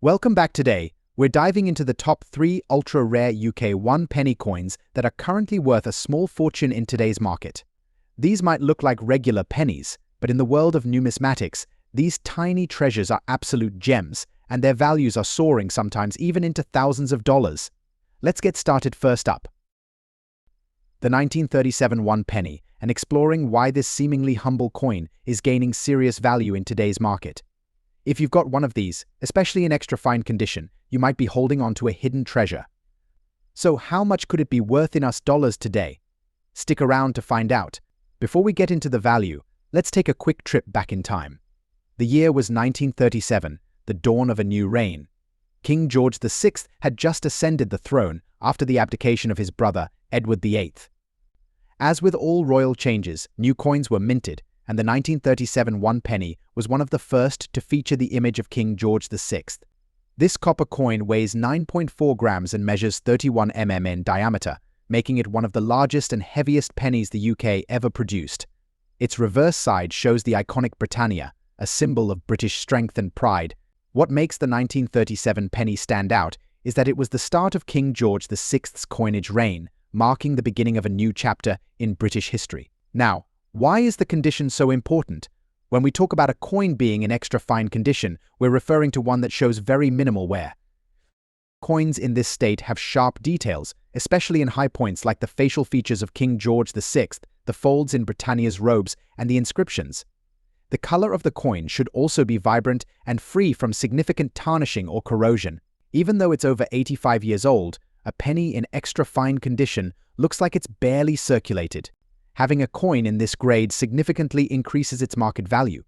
Welcome back. Today, we're diving into the top 3 ultra-rare UK 1 penny coins that are currently worth a small fortune in today's market. These might look like regular pennies, but in the world of numismatics, these tiny treasures are absolute gems, and their values are soaring, sometimes even into thousands of dollars. Let's get started. First up, the 1937 1 penny, and exploring why this seemingly humble coin is gaining serious value in today's market. If you've got one of these, especially in extra fine condition, you might be holding on to a hidden treasure. So how much could it be worth in US dollars today? Stick around to find out. Before we get into the value, let's take a quick trip back in time. The year was 1937, the dawn of a new reign. King George VI had just ascended the throne after the abdication of his brother, Edward VIII. As with all royal changes, new coins were minted, and the 1937 1 penny was one of the first to feature the image of King George VI. This copper coin weighs 9.4 grams and measures 31 mm in diameter, making it one of the largest and heaviest pennies the UK ever produced. Its reverse side shows the iconic Britannia, a symbol of British strength and pride. What makes the 1937 penny stand out is that it was the start of King George VI's coinage reign, marking the beginning of a new chapter in British history. Now, why is the condition so important? When we talk about a coin being in extra fine condition, we're referring to one that shows very minimal wear. Coins in this state have sharp details, especially in high points like the facial features of King George VI, the folds in Britannia's robes, and the inscriptions. The color of the coin should also be vibrant and free from significant tarnishing or corrosion. Even though it's over 85 years old, a penny in extra fine condition looks like it's barely circulated. Having a coin in this grade significantly increases its market value.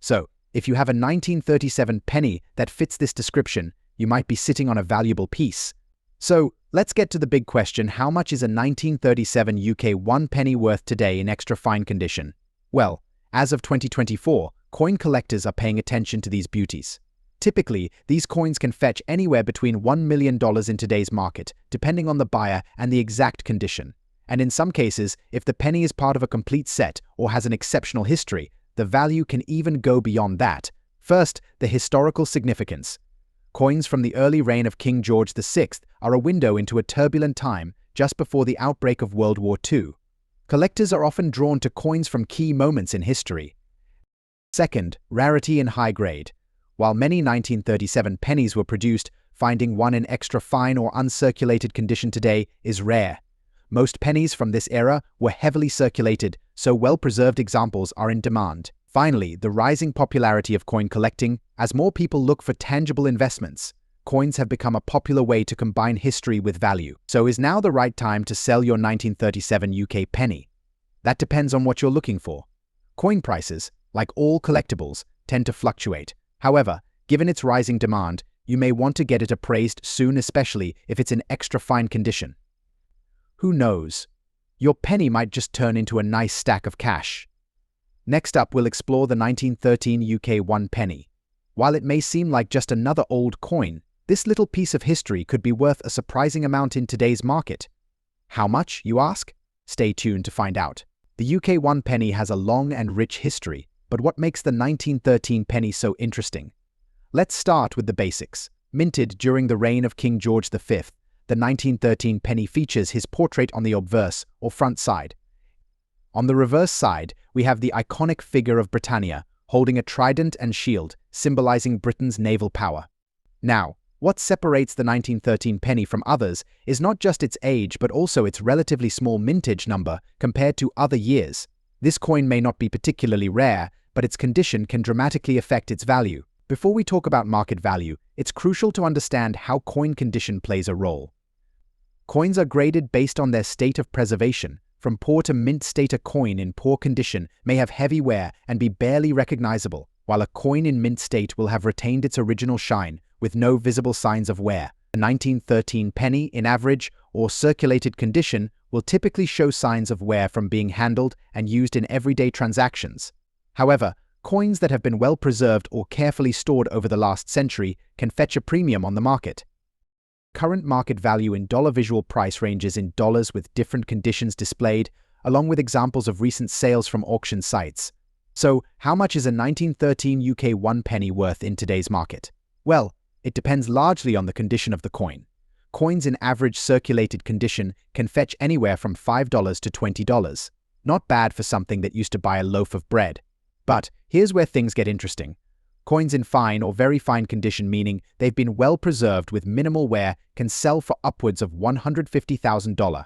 So, if you have a 1937 penny that fits this description, you might be sitting on a valuable piece. So, let's get to the big question: how much is a 1937 UK 1 penny worth today in extra fine condition? Well, as of 2024, coin collectors are paying attention to these beauties. Typically, these coins can fetch anywhere between $1 million in today's market, depending on the buyer and the exact condition. And in some cases, if the penny is part of a complete set or has an exceptional history, the value can even go beyond that. First, the historical significance. Coins from the early reign of King George VI are a window into a turbulent time just before the outbreak of World War II. Collectors are often drawn to coins from key moments in history. Second, rarity and high grade. While many 1937 pennies were produced, finding one in extra fine or uncirculated condition today is rare. Most pennies from this era were heavily circulated, so well-preserved examples are in demand. Finally, the rising popularity of coin collecting. As more people look for tangible investments, coins have become a popular way to combine history with value. So is now the right time to sell your 1937 UK penny? That depends on what you're looking for. Coin prices, like all collectibles, tend to fluctuate. However, given its rising demand, you may want to get it appraised soon, especially if it's in extra fine condition. Who knows? Your penny might just turn into a nice stack of cash. Next up, we'll explore the 1913 UK 1 penny. While it may seem like just another old coin, this little piece of history could be worth a surprising amount in today's market. How much, you ask? Stay tuned to find out. The UK 1 penny has a long and rich history, but what makes the 1913 penny so interesting? Let's start with the basics. Minted during the reign of King George V, the 1913 penny features his portrait on the obverse, or front side. On the reverse side, we have the iconic figure of Britannia, holding a trident and shield, symbolizing Britain's naval power. Now, what separates the 1913 penny from others is not just its age but also its relatively small mintage number compared to other years. This coin may not be particularly rare, but its condition can dramatically affect its value. Before we talk about market value, it's crucial to understand how coin condition plays a role. Coins are graded based on their state of preservation. From poor to mint state, a coin in poor condition may have heavy wear and be barely recognizable, while a coin in mint state will have retained its original shine with no visible signs of wear. A 1913 penny in average or circulated condition will typically show signs of wear from being handled and used in everyday transactions. However, coins that have been well preserved or carefully stored over the last century can fetch a premium on the market. Current market value in dollar visual price ranges in dollars with different conditions displayed, along with examples of recent sales from auction sites. So, how much is a 1913 UK 1 penny worth in today's market? Well, It depends largely on the condition of the coin. Coins in average circulated condition can fetch anywhere from $5 to $20. Not bad for something that used to buy a loaf of bread. But here's where things get interesting. Coins in fine or very fine condition, meaning they've been well preserved with minimal wear, can sell for upwards of $150,000.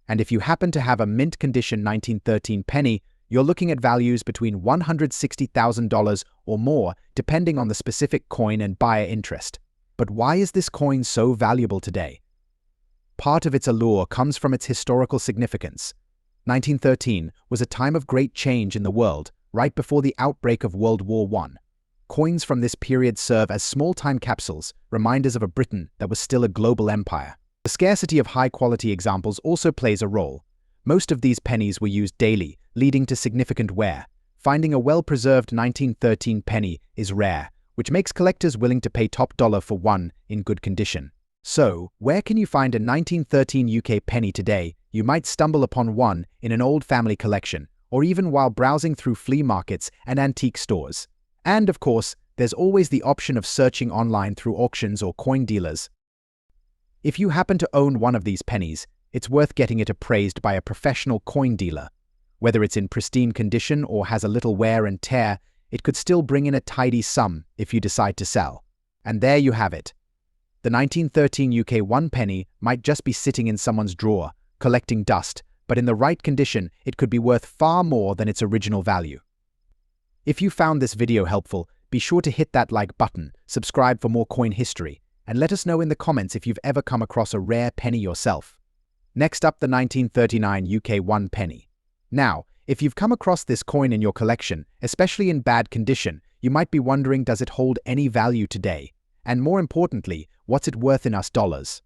And if you happen to have a mint condition 1913 penny, you're looking at values between $160,000 or more, depending on the specific coin and buyer interest. But why is this coin so valuable today? Part of its allure comes from its historical significance. 1913 was a time of great change in the world, right before the outbreak of World War I. Coins from this period serve as small time capsules, reminders of a Britain that was still a global empire. The scarcity of high-quality examples also plays a role. Most of these pennies were used daily, leading to significant wear. Finding a well-preserved 1913 penny is rare, which makes collectors willing to pay top dollar for one in good condition. So, where can you find a 1913 UK penny today? You might stumble upon one in an old family collection, or even while browsing through flea markets and antique stores. And of course, there's always the option of searching online through auctions or coin dealers. If you happen to own one of these pennies, it's worth getting it appraised by a professional coin dealer. Whether it's in pristine condition or has a little wear and tear, it could still bring in a tidy sum if you decide to sell. And there you have it. The 1913 UK 1 penny might just be sitting in someone's drawer, collecting dust, but in the right condition, it could be worth far more than its original value. If you found this video helpful, be sure to hit that like button, subscribe for more coin history, and let us know in the comments if you've ever come across a rare penny yourself. Next up, the 1939 UK 1 penny. Now, if you've come across this coin in your collection, especially in bad condition, you might be wondering, does it hold any value today? And more importantly, what's it worth in US dollars?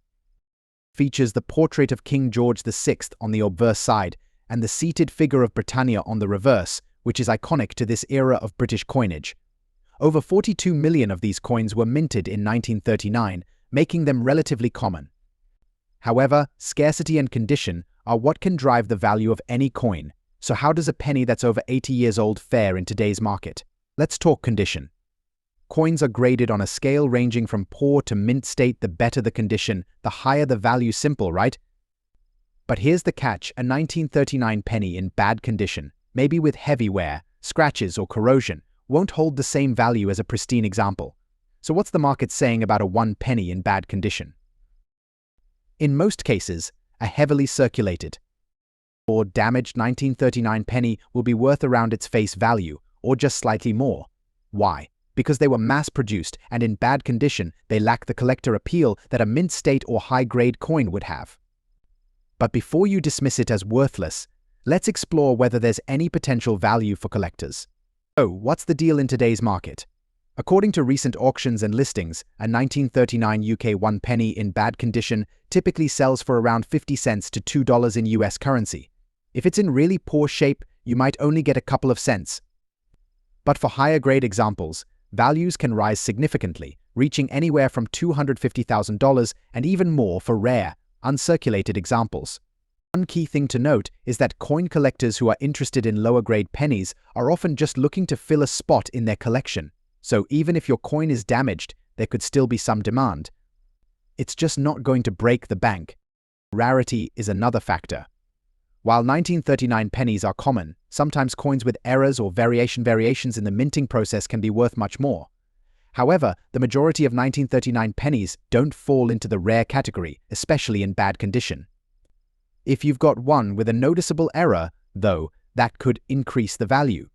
Features the portrait of King George VI on the obverse side and the seated figure of Britannia on the reverse, which is iconic to this era of British coinage. Over 42 million of these coins were minted in 1939, making them relatively common. However, scarcity and condition are what can drive the value of any coin. So how does a penny that's over 80 years old fare in today's market? Let's talk condition. Coins are graded on a scale ranging from poor to mint state. The better the condition, the higher the value. Simple, right? But here's the catch: a 1939 penny in bad condition, maybe with heavy wear, scratches or corrosion, won't hold the same value as a pristine example. So what's the market saying about a 1 penny in bad condition? In most cases, a heavily circulated or damaged 1939 penny will be worth around its face value, or just slightly more. Why? Because they were mass-produced, and in bad condition, they lack the collector appeal that a mint state or high-grade coin would have. But before you dismiss it as worthless, let's explore whether there's any potential value for collectors. So, what's the deal in today's market? According to recent auctions and listings, a 1939 UK 1 penny in bad condition typically sells for around 50 cents to $2 in US currency. If it's in really poor shape, you might only get a couple of cents. But for higher grade examples, values can rise significantly, reaching anywhere from $250,000 and even more for rare, uncirculated examples. One key thing to note is that coin collectors who are interested in lower grade pennies are often just looking to fill a spot in their collection. So even if your coin is damaged, there could still be some demand. It's just not going to break the bank. Rarity is another factor. While 1939 pennies are common, sometimes coins with errors or variations in the minting process can be worth much more. However, the majority of 1939 pennies don't fall into the rare category, especially in bad condition. If you've got one with a noticeable error, though, that could increase the value.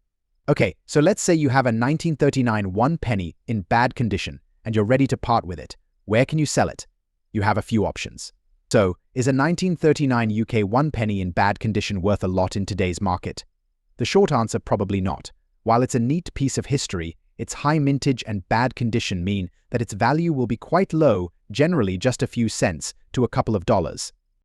Okay, so let's say you have a 1939 1 penny in bad condition and you're ready to part with it. Where can you sell it? You have a few options. So, is a 1939 UK 1 penny in bad condition worth a lot in today's market? The short answer, probably not. While it's a neat piece of history, its high mintage and bad condition mean that its value will be quite low, generally just a few cents to a couple of dollars.